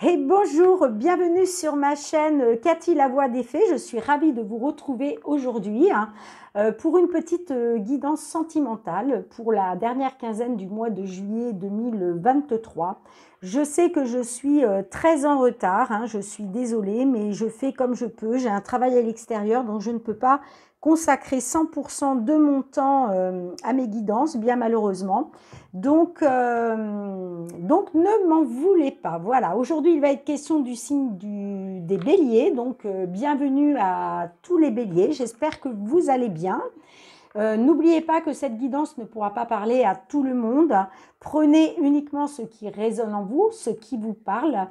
Et bonjour, bienvenue sur ma chaîne Cathy la Voix des Fées. Je suis ravie de vous retrouver aujourd'hui pour une petite guidance sentimentale pour la dernière quinzaine du mois de juillet 2023. Je sais que je suis très en retard, je suis désolée, mais je fais comme je peux. J'ai un travail à l'extérieur, donc je ne peux pas consacrer 100% de mon temps à mes guidances, bien malheureusement. Donc ne m'en voulez pas. Voilà, aujourd'hui, il va être question du signe des béliers. Donc, bienvenue à tous les béliers. J'espère que vous allez bien. N'oubliez pas que cette guidance ne pourra pas parler à tout le monde. Prenez uniquement ce qui résonne en vous, ce qui vous parle.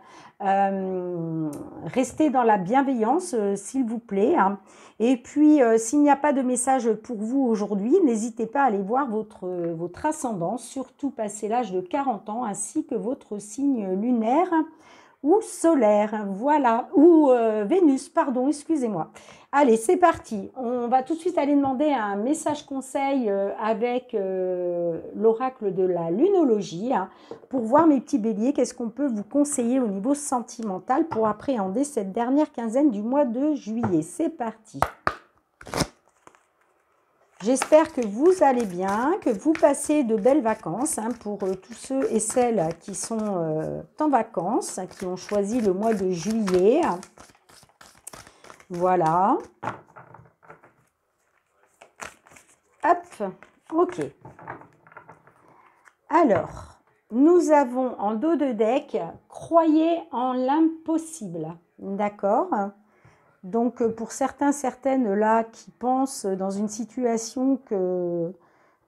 Restez dans la bienveillance, s'il vous plaît. Et puis, s'il n'y a pas de message pour vous aujourd'hui, n'hésitez pas à aller voir votre ascendant, surtout passé l'âge de 40 ans, ainsi que votre signe lunaire ou solaire, voilà, ou Vénus, pardon, excusez-moi. Allez, c'est parti. On va tout de suite aller demander un message conseil avec l'oracle de la lunologie pour voir mes petits béliers, qu'est-ce qu'on peut vous conseiller au niveau sentimental pour appréhender cette dernière quinzaine du mois de juillet. C'est parti. J'espère que vous allez bien, que vous passez de belles vacances pour tous ceux et celles qui sont en vacances, qui ont choisi le mois de juillet. Voilà. Hop, ok. Alors, nous avons en dos de deck, croyez en l'impossible. D'accord ? Donc, pour certains, certaines là qui pensent dans une situation que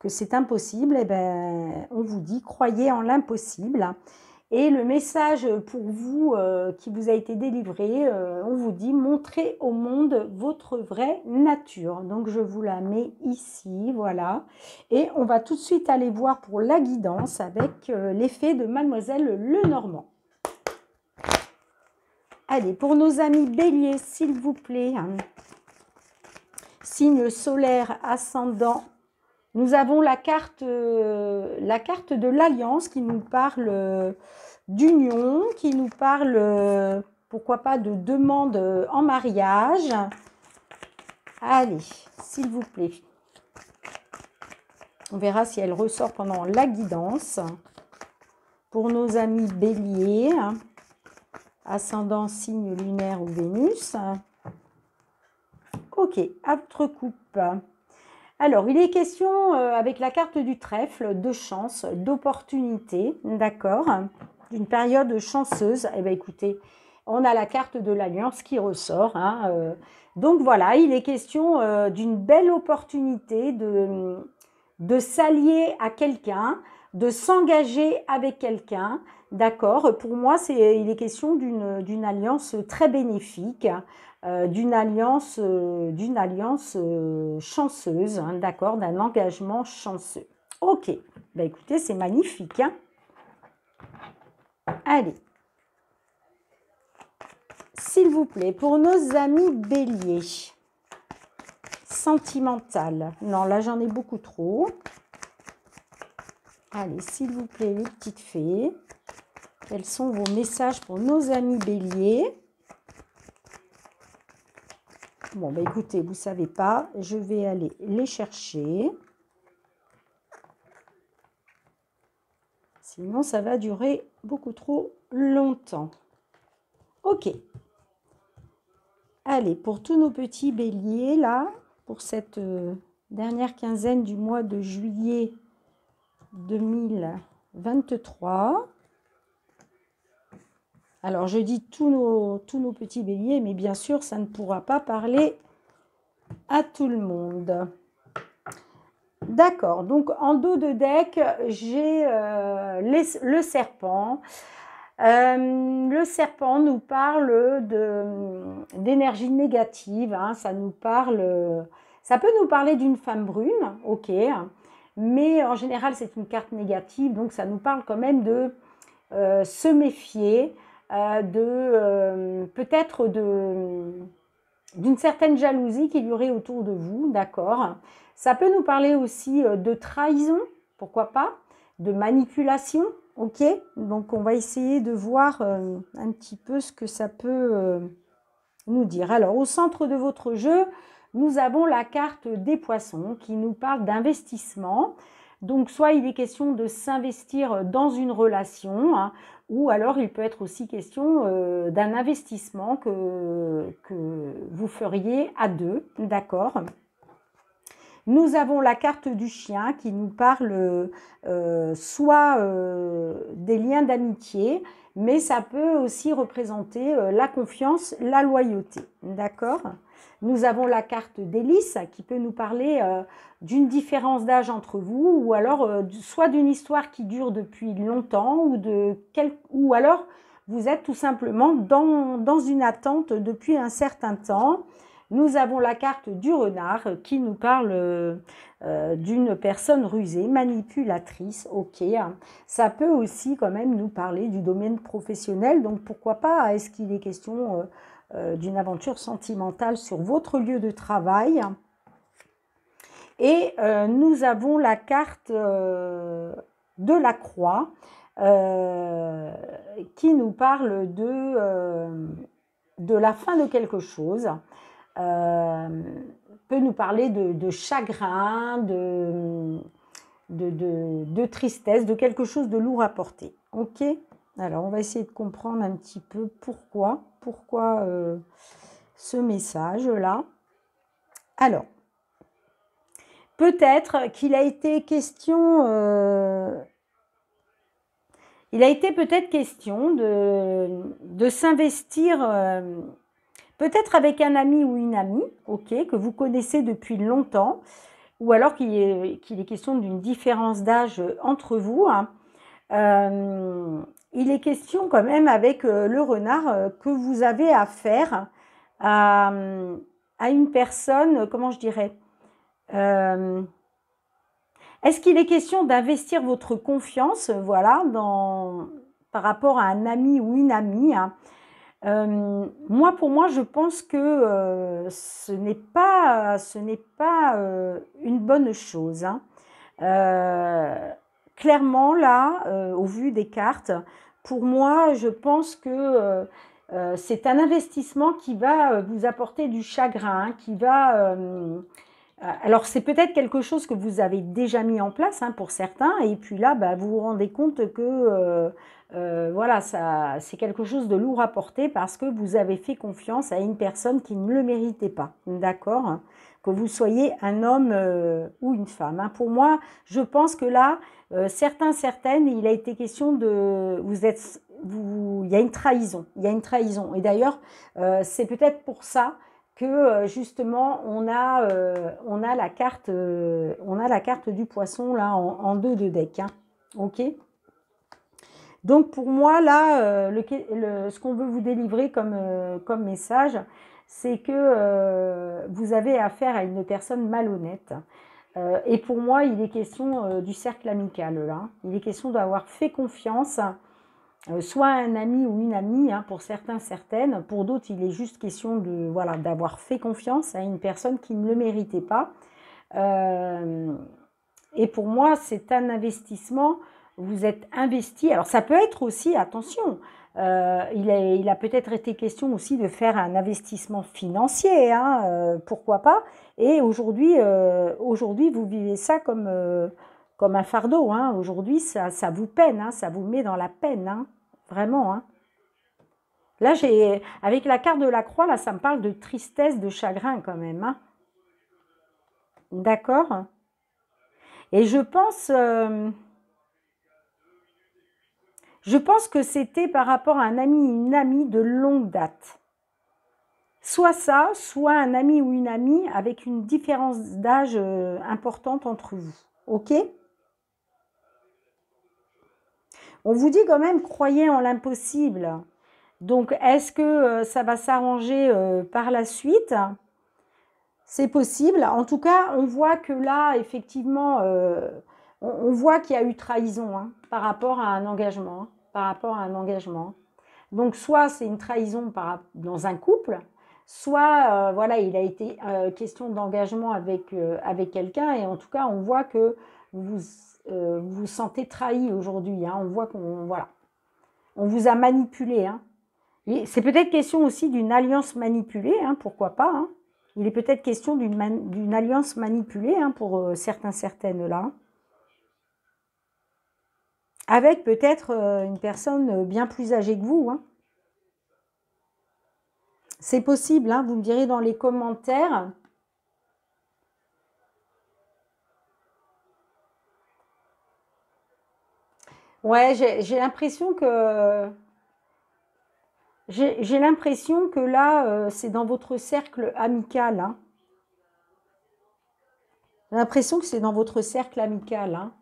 c'est impossible, eh ben, on vous dit croyez en l'impossible. Et le message pour vous qui vous a été délivré, on vous dit montrez au monde votre vraie nature. Donc, je vous la mets ici, voilà. Et on va tout de suite aller voir pour la guidance avec l'effet de Mademoiselle Lenormand. Allez, pour nos amis béliers, s'il vous plaît, signe solaire ascendant, nous avons la carte de l'alliance qui nous parle d'union, qui nous parle, pourquoi pas, de demande en mariage. Allez, s'il vous plaît. On verra si elle ressort pendant la guidance. Pour nos amis béliers, ascendant, signe lunaire ou Vénus. Ok, à votre coupe. Alors, il est question avec la carte du trèfle de chance, d'opportunité, d'accord, d'une période chanceuse. Eh bien, écoutez, on a la carte de l'alliance qui ressort. Donc, voilà, il est question d'une belle opportunité de s'allier à quelqu'un, de s'engager avec quelqu'un. D'accord, pour moi, il est question d'une alliance très bénéfique, d'une alliance chanceuse, d'accord, d'un engagement chanceux. Ok, ben écoutez, c'est magnifique. Allez, s'il vous plaît, pour nos amis béliers, sentimental. Non, là, j'en ai beaucoup trop. Allez, s'il vous plaît, les petites fées. Quels sont vos messages pour nos amis béliers? Bon, bah écoutez, vous ne savez pas, je vais aller les chercher. Sinon, ça va durer beaucoup trop longtemps. Ok. Allez, pour tous nos petits béliers, là, pour cette dernière quinzaine du mois de juillet 2023. Alors, je dis tous nos petits béliers, mais bien sûr, ça ne pourra pas parler à tout le monde. D'accord, donc en dos de deck, j'ai le serpent. Le serpent nous parle d'énergie négative, ça nous parle, ça peut nous parler d'une femme brune, ok, mais en général, c'est une carte négative, donc ça nous parle quand même de se méfier, peut-être d'une certaine jalousie qu'il y aurait autour de vous, d'accord. Ça peut nous parler aussi de trahison, pourquoi pas, de manipulation, Ok, donc on va essayer de voir un petit peu ce que ça peut nous dire. Alors, au centre de votre jeu, nous avons la carte des poissons qui nous parle d'investissement. Donc, soit il est question de s'investir dans une relation, hein, ou alors il peut être aussi question d'un investissement que vous feriez à deux, d'accord? Nous avons la carte du chien qui nous parle soit des liens d'amitié, mais ça peut aussi représenter la confiance, la loyauté. D'accord? Nous avons la carte d'hélice qui peut nous parler d'une différence d'âge entre vous, ou alors soit d'une histoire qui dure depuis longtemps, ou alors vous êtes tout simplement dans une attente depuis un certain temps. Nous avons la carte du renard qui nous parle d'une personne rusée, manipulatrice, ok. Ça peut aussi quand même nous parler du domaine professionnel, donc pourquoi pas, est-ce qu'il est question d'une aventure sentimentale sur votre lieu de travail? Et nous avons la carte de la croix qui nous parle de la fin de quelque chose. Peut nous parler de chagrin, de tristesse, de quelque chose de lourd à porter. Ok? Alors, on va essayer de comprendre un petit peu pourquoi ce message-là. Alors, peut-être qu'il a été question... il a été peut-être question de s'investir... peut-être avec un ami ou une amie, ok, que vous connaissez depuis longtemps, ou alors qu'il est question d'une différence d'âge entre vous. Hein. Il est question quand même avec le renard que vous avez affaire à une personne, comment je dirais, est-ce qu'il est question d'investir votre confiance, voilà, par rapport à un ami ou une amie, hein. Pour moi, je pense que ce n'est pas une bonne chose. Hein. Clairement, là, au vu des cartes, pour moi, je pense que c'est un investissement qui va vous apporter du chagrin, hein, qui va... alors, c'est peut-être quelque chose que vous avez déjà mis en place hein, pour certains, et puis là, bah, vous vous rendez compte que voilà, c'est quelque chose de lourd à porter parce que vous avez fait confiance à une personne qui ne le méritait pas, d'accord? Hein, que vous soyez un homme ou une femme. Hein. Pour moi, je pense que là, certaines, il a été question de... il y a une trahison, il y a une trahison. Et d'ailleurs, c'est peut-être pour ça que justement on a la carte du poisson là en deux de deck, hein. Ok. Donc pour moi là ce qu'on veut vous délivrer comme message, c'est que vous avez affaire à une personne malhonnête. Et pour moi il est question du cercle amical là. Il est question d'avoir fait confiance soit un ami ou une amie, hein, pour certains, certaines. Pour d'autres, il est juste question d'avoir fait confiance à une personne qui ne le méritait pas. Et pour moi, c'est un investissement. Vous êtes investi. Alors, ça peut être aussi, attention, il a peut-être été question aussi de faire un investissement financier, hein, pourquoi pas. Et aujourd'hui, vous vivez ça comme un fardeau. Hein. Aujourd'hui, ça vous peine, hein, ça vous met dans la peine, hein, vraiment. Hein. Là, avec la carte de la croix, là, ça me parle de tristesse, de chagrin quand même. Hein. D'accord? Et je pense que c'était par rapport à un ami, une amie de longue date. Soit ça, soit un ami ou une amie avec une différence d'âge importante entre vous. Ok? On vous dit quand même, croyez en l'impossible. Donc, est-ce que ça va s'arranger par la suite? C'est possible. En tout cas, on voit que là, effectivement, on voit qu'il y a eu trahison hein, par rapport à un engagement. Hein, par rapport à un engagement. Donc, soit c'est une trahison dans un couple, soit voilà, il a été question d'engagement avec quelqu'un. Et en tout cas, on voit que vous vous sentez trahi aujourd'hui. Hein. On voit qu'on voilà, on vous a manipulé. Hein. C'est peut-être question aussi d'une alliance manipulée, hein, pourquoi pas. Hein. Il est peut-être question d'une alliance manipulée hein, pour certains, certaines là. Avec peut-être une personne bien plus âgée que vous. Hein. C'est possible, hein, vous me direz dans les commentaires. Ouais, j'ai l'impression que... J'ai l'impression que là, c'est dans votre cercle amical. Hein. J'ai l'impression que c'est dans votre cercle amical. Hein.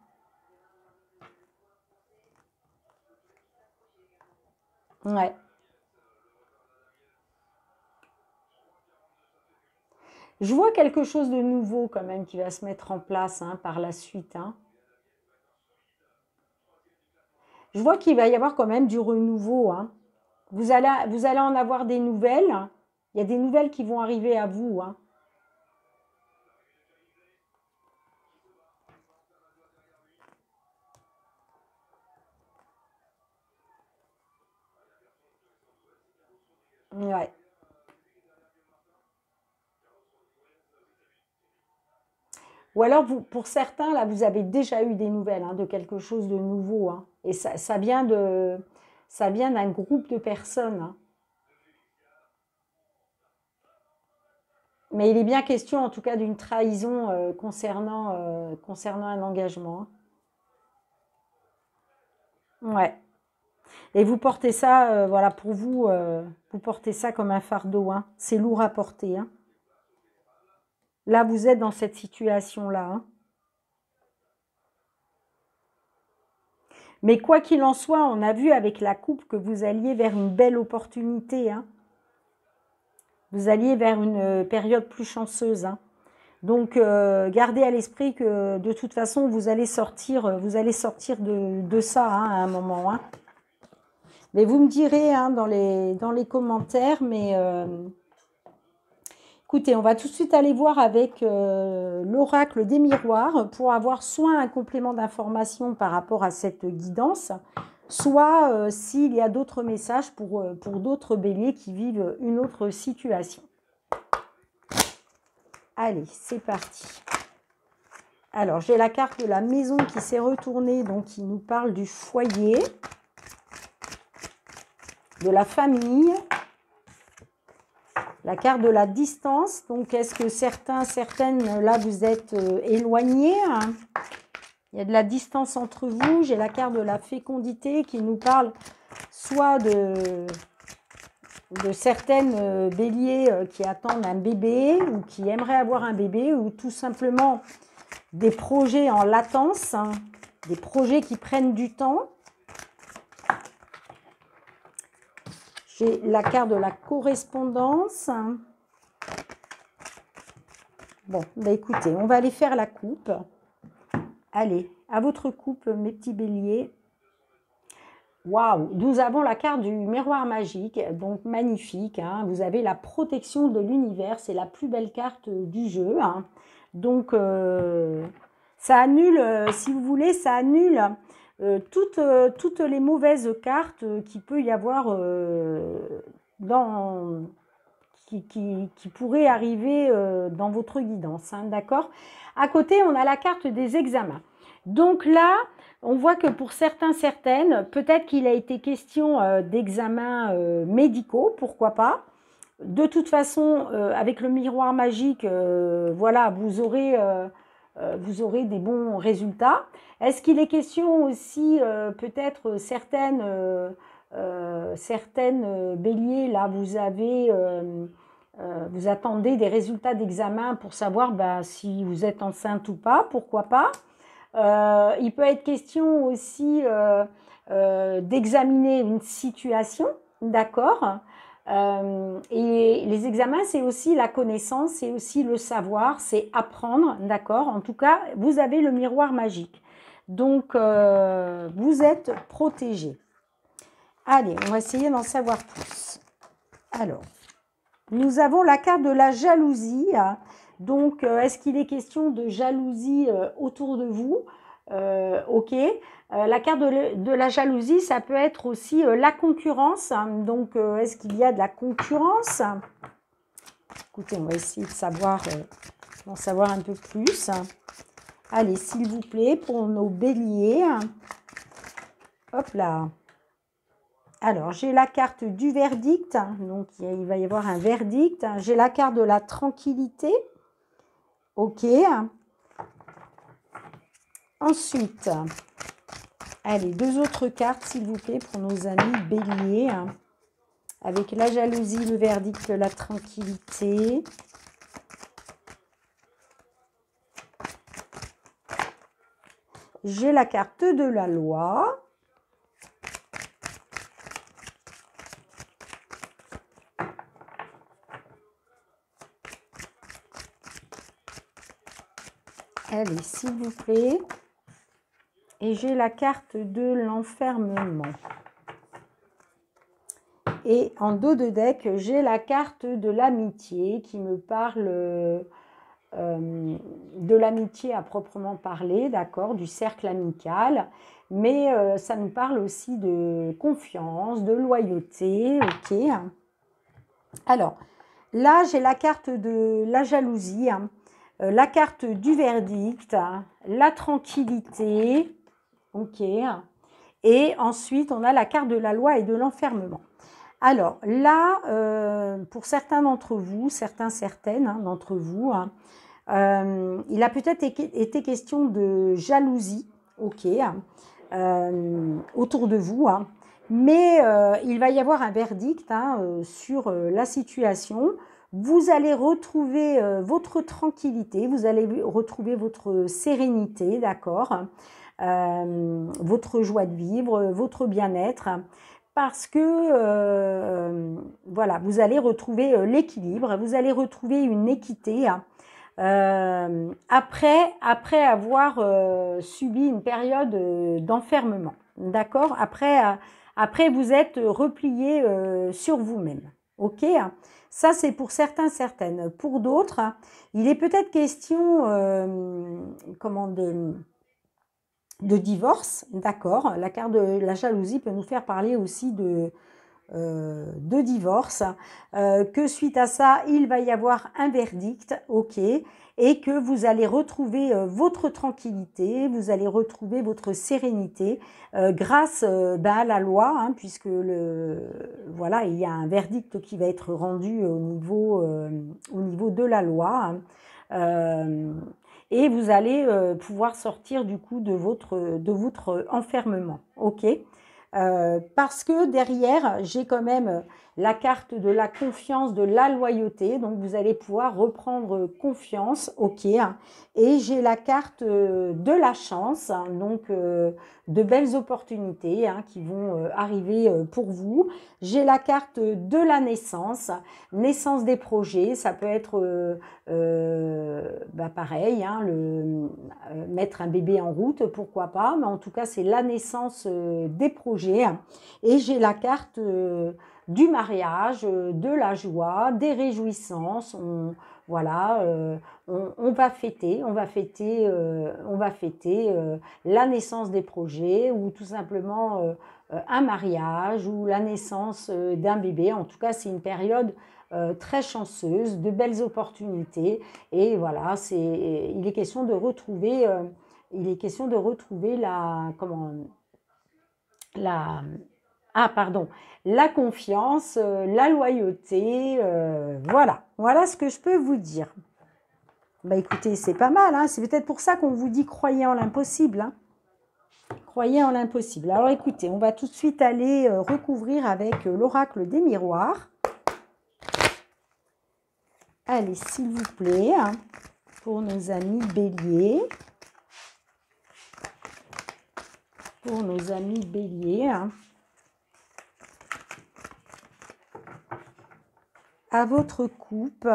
Ouais. Je vois quelque chose de nouveau quand même qui va se mettre en place hein, par la suite. Hein. Je vois qu'il va y avoir quand même du renouveau. Hein. Vous allez en avoir des nouvelles. Il y a des nouvelles qui vont arriver à vous. Hein. Ouais. Ou alors, vous, pour certains, là, vous avez déjà eu des nouvelles hein, de quelque chose de nouveau. Hein. Et ça vient d'un groupe de personnes. Hein. Mais il est bien question, en tout cas, d'une trahison concernant un engagement. Hein. Ouais. Et vous portez ça, voilà, pour vous, vous portez ça comme un fardeau. Hein. C'est lourd à porter. Hein. Là, vous êtes dans cette situation-là. Hein. Mais quoi qu'il en soit, on a vu avec la coupe que vous alliez vers une belle opportunité. Hein. Vous alliez vers une période plus chanceuse. Hein. Donc, gardez à l'esprit que de toute façon, vous allez sortir de ça hein, à un moment. Hein. Mais vous me direz hein, dans les commentaires, mais écoutez, on va tout de suite aller voir avec l'oracle des miroirs pour avoir soit un complément d'information par rapport à cette guidance, soit s'il y a d'autres messages pour d'autres béliers qui vivent une autre situation. Allez, c'est parti. Alors, j'ai la carte de la maison qui s'est retournée, donc qui nous parle du foyer, de la famille. La carte de la distance, donc est-ce que certaines, là, vous êtes éloignés hein. Il y a de la distance entre vous. J'ai la carte de la fécondité qui nous parle soit de certaines béliers qui attendent un bébé ou qui aimeraient avoir un bébé ou tout simplement des projets en latence, hein, des projets qui prennent du temps. J'ai la carte de la correspondance. Bon, bah écoutez, on va aller faire la coupe. Allez, à votre coupe, mes petits béliers. Waouh, nous avons la carte du miroir magique, donc magnifique. Hein. Vous avez la protection de l'univers, c'est la plus belle carte du jeu. Hein. Donc, ça annule, si vous voulez, ça annule toutes les mauvaises cartes qu'il peut y avoir qui pourraient arriver dans votre guidance. Hein, d'accord ? À côté, on a la carte des examens. Donc là, on voit que pour certaines, peut-être qu'il a été question d'examens médicaux, pourquoi pas. De toute façon, avec le miroir magique, voilà, vous aurez des bons résultats. Est-ce qu'il est question aussi, peut-être certaines béliers, là, vous attendez des résultats d'examen pour savoir si vous êtes enceinte ou pas, pourquoi pas. Il peut être question aussi d'examiner une situation, d'accord. Et les examens, c'est aussi la connaissance, c'est aussi le savoir, c'est apprendre, d'accord. En tout cas, vous avez le miroir magique. Donc, vous êtes protégé. Allez, on va essayer d'en savoir plus. Alors, nous avons la carte de la jalousie. Donc, est-ce qu'il est question de jalousie autour de vous ? Ok. La carte de la jalousie, ça peut être aussi la concurrence. Donc, est-ce qu'il y a de la concurrence? Écoutez, on va essayer de savoir, d'en savoir un peu plus. Allez, s'il vous plaît, pour nos béliers. Hop là. Alors, j'ai la carte du verdict. Donc, il va y avoir un verdict. J'ai la carte de la tranquillité. Ok. Ensuite, allez, deux autres cartes, s'il vous plaît, pour nos amis béliers. Avec la jalousie, le verdict, la tranquillité. J'ai la carte de la loi. Allez, s'il vous plaît. Et j'ai la carte de l'enfermement. Et en dos de deck, j'ai la carte de l'amitié qui me parle de l'amitié à proprement parler, d'accord, du cercle amical. Mais ça nous parle aussi de confiance, de loyauté, ok. Alors, là, j'ai la carte de la jalousie, la carte du verdict, la tranquillité, ok. Et ensuite, on a la carte de la loi et de l'enfermement. Alors là, pour certains d'entre vous, certaines d'entre vous, il a peut-être été question de jalousie, ok, autour de vous, mais il va y avoir un verdict sur la situation. Vous allez retrouver votre tranquillité, vous allez retrouver votre sérénité, d'accord, votre joie de vivre, votre bien-être, parce que voilà, vous allez retrouver l'équilibre, vous allez retrouver une équité après avoir subi une période d'enfermement, d'accord, après vous êtes replié sur vous-même, ok. Ça, c'est pour certains, certaines. Pour d'autres, il est peut-être question de divorce, d'accord. La carte de la jalousie peut nous faire parler aussi de divorce, que suite à ça, il va y avoir un verdict, ok, et que vous allez retrouver votre tranquillité, vous allez retrouver votre sérénité grâce à la loi, puisque voilà, il y a un verdict qui va être rendu au niveau de la loi. Et vous allez pouvoir sortir du coup de votre enfermement, ok. Parce que derrière, j'ai quand même la carte de la confiance, de la loyauté, donc vous allez pouvoir reprendre confiance, ok, et j'ai la carte de la chance, donc de belles opportunités qui vont arriver pour vous. J'ai la carte de la naissance des projets, ça peut être pareil, mettre un bébé en route, pourquoi pas, mais en tout cas c'est la naissance des projets. Et j'ai la carte du mariage, de la joie, des réjouissances. Voilà, on va fêter la naissance des projets ou tout simplement un mariage ou la naissance d'un bébé. En tout cas, c'est une période très chanceuse, de belles opportunités. Et voilà, il est question de retrouver, la confiance, la loyauté, voilà ce que je peux vous dire. Bah écoutez, c'est pas mal, c'est peut-être pour ça qu'on vous dit croyez en l'impossible, Croyez en l'impossible. Alors écoutez, on va tout de suite aller recouvrir avec l'oracle des miroirs. Allez, s'il vous plaît, pour nos amis béliers. Pour nos amis béliers. À votre coupe.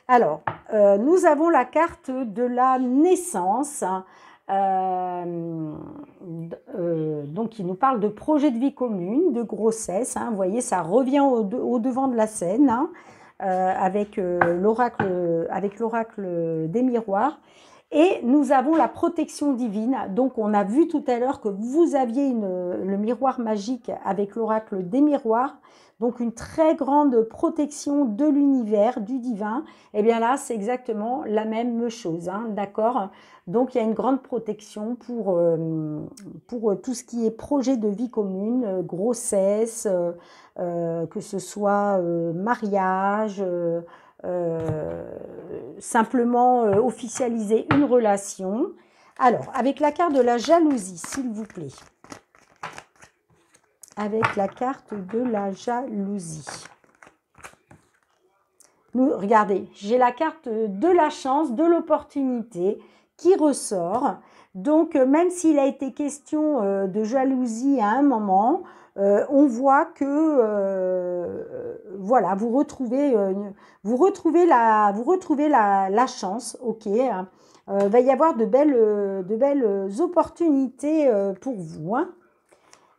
Alors, nous avons la carte de la naissance. Donc, il nous parle de projet de vie commune, de grossesse. Vous voyez, ça revient au devant de la scène avec l'oracle des miroirs. Et nous avons la protection divine. Donc, on a vu tout à l'heure que vous aviez le miroir magique avec l'oracle des miroirs. Donc, une très grande protection de l'univers, du divin. Et bien là, c'est exactement la même chose, hein, d'accord? Donc, il y a une grande protection pour tout ce qui est projet de vie commune, grossesse, que ce soit mariage, simplement officialiser une relation. Alors, avec la carte de la jalousie, s'il vous plaît. Avec la carte de la jalousie. Regardez, j'ai la carte de la chance, de l'opportunité qui ressort. Donc, même s'il a été question de jalousie à un moment, on voit que voilà, vous retrouvez la chance, ok. Va y avoir de belles opportunités pour vous, hein.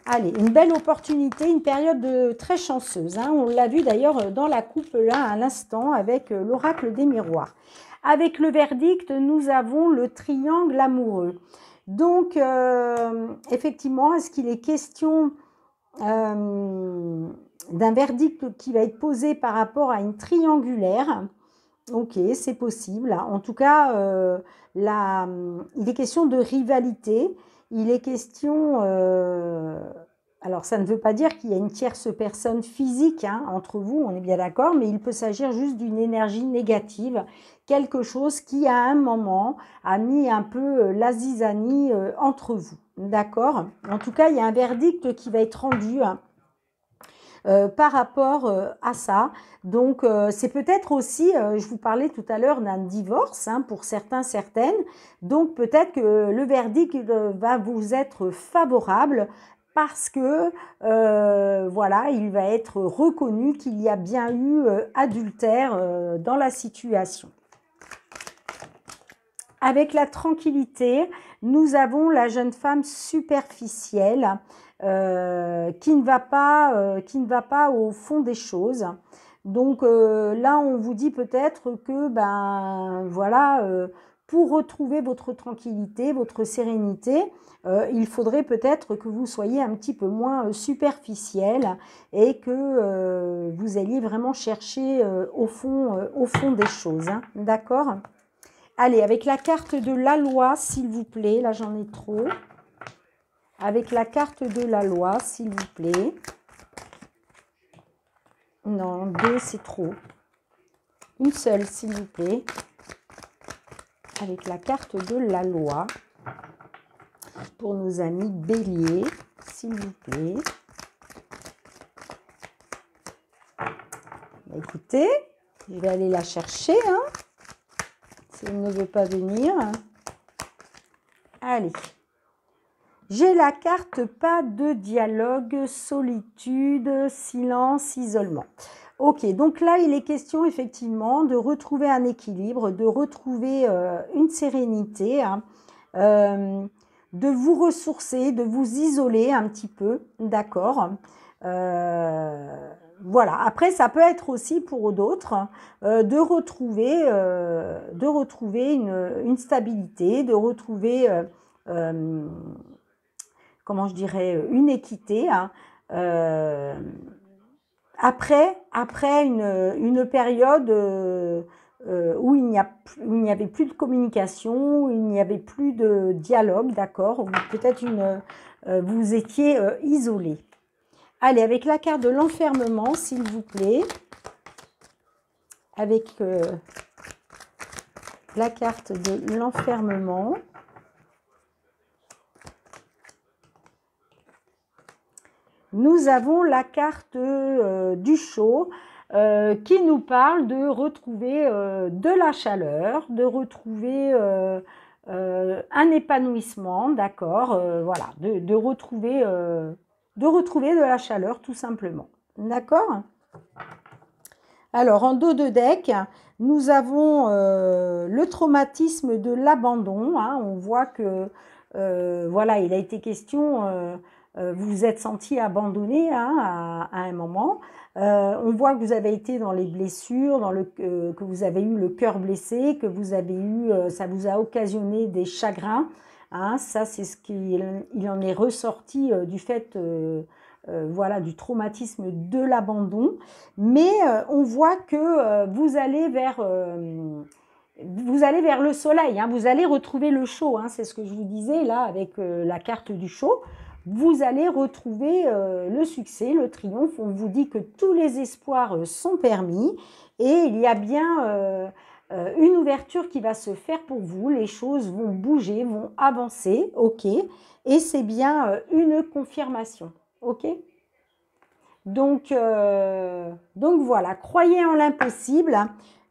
Allez, une belle opportunité, une période très chanceuse, hein. On l'a vu d'ailleurs dans la coupe là à l'instant avec l'oracle des miroirs. Avec le verdict, nous avons le triangle amoureux. Donc, effectivement, est-ce qu'il est question d'un verdict qui va être posé par rapport à une triangulaire? Ok, c'est possible. En tout cas, il est question de rivalité. Il est question... alors, ça ne veut pas dire qu'il y a une tierce personne physique, hein, entre vous, on est bien d'accord, mais il peut s'agir juste d'une énergie négative, quelque chose qui, à un moment, a mis un peu la zizanie entre vous. D'accord? En tout cas, il y a un verdict qui va être rendu par rapport à ça. Donc, c'est peut-être aussi, je vous parlais tout à l'heure d'un divorce, hein, pour certains, certaines. Donc, peut-être que le verdict va vous être favorable parce que, voilà, il va être reconnu qu'il y a bien eu adultère dans la situation. Avec la tranquillité, nous avons la jeune femme superficielle qui ne va pas au fond des choses. Donc là, on vous dit peut-être que, ben voilà, pour retrouver votre tranquillité, votre sérénité, il faudrait peut-être que vous soyez un petit peu moins superficiel et que vous alliez vraiment chercher au fond des choses, hein, d'accord ? Allez, avec la carte de la loi, s'il vous plaît. Là, j'en ai trop. Avec la carte de la loi, s'il vous plaît. Non, 2, c'est trop. Une seule, s'il vous plaît. Avec la carte de la loi. Pour nos amis béliers, s'il vous plaît. Écoutez, je vais aller la chercher, hein. Si elle ne veut pas venir. Allez. J'ai la carte pas de dialogue, solitude, silence, isolement. Ok, donc là, il est question effectivement de retrouver un équilibre, de retrouver une sérénité, hein, de vous ressourcer, de vous isoler un petit peu, d'accord. Voilà, après ça peut être aussi pour d'autres de retrouver une stabilité, de retrouver, comment je dirais, une équité, hein, après une période où il n'y avait plus de communication, où il n'y avait plus de dialogue, d'accord, ou peut-être vous étiez isolé. Allez, avec la carte de l'enfermement, s'il vous plaît. Avec la carte de l'enfermement. Nous avons la carte du chaud qui nous parle de retrouver de la chaleur, de retrouver un épanouissement, d'accord, voilà, de retrouver de la chaleur tout simplement, d'accord. Alors en dos de deck, nous avons le traumatisme de l'abandon, hein. On voit que voilà, il a été question vous vous êtes senti abandonné hein, à un moment. On voit que vous avez été dans les blessures, que vous avez eu le cœur blessé, que vous avez eu, ça vous a occasionné des chagrins. Hein, ça, c'est ce qu'il en est ressorti du fait, voilà, du traumatisme de l'abandon. Mais on voit que vous allez vers le soleil, hein, vous allez retrouver le chaud, hein, c'est ce que je vous disais là avec la carte du chaud. Vous allez retrouver le succès, le triomphe. On vous dit que tous les espoirs sont permis et il y a bien une ouverture qui va se faire pour vous. Les choses vont bouger, vont avancer, ok. Et c'est bien une confirmation, ok. Donc voilà, croyez en l'impossible.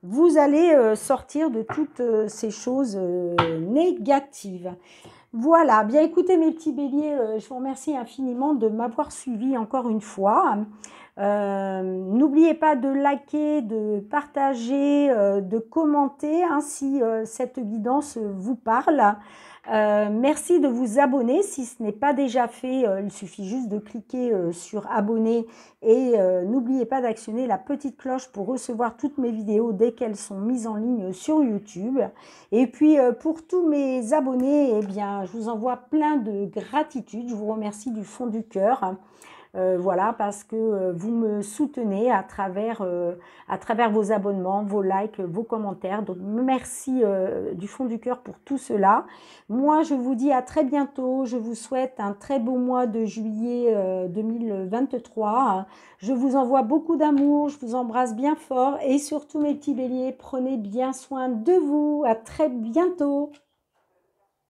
Vous allez sortir de toutes ces choses négatives. Voilà, bien écoutez mes petits béliers, je vous remercie infiniment de m'avoir suivi encore une fois. N'oubliez pas de liker, de partager, de commenter hein, si cette guidance vous parle. Merci de vous abonner si ce n'est pas déjà fait, il suffit juste de cliquer sur abonner et n'oubliez pas d'actionner la petite cloche pour recevoir toutes mes vidéos dès qu'elles sont mises en ligne sur YouTube. Et puis pour tous mes abonnés, eh bien, je vous envoie plein de gratitude, je vous remercie du fond du cœur. Voilà, parce que vous me soutenez à travers vos abonnements, vos likes, vos commentaires. Donc, merci du fond du cœur pour tout cela. Moi, je vous dis à très bientôt. Je vous souhaite un très beau mois de juillet 2023. Je vous envoie beaucoup d'amour. Je vous embrasse bien fort. Et surtout, mes petits béliers, prenez bien soin de vous. À très bientôt.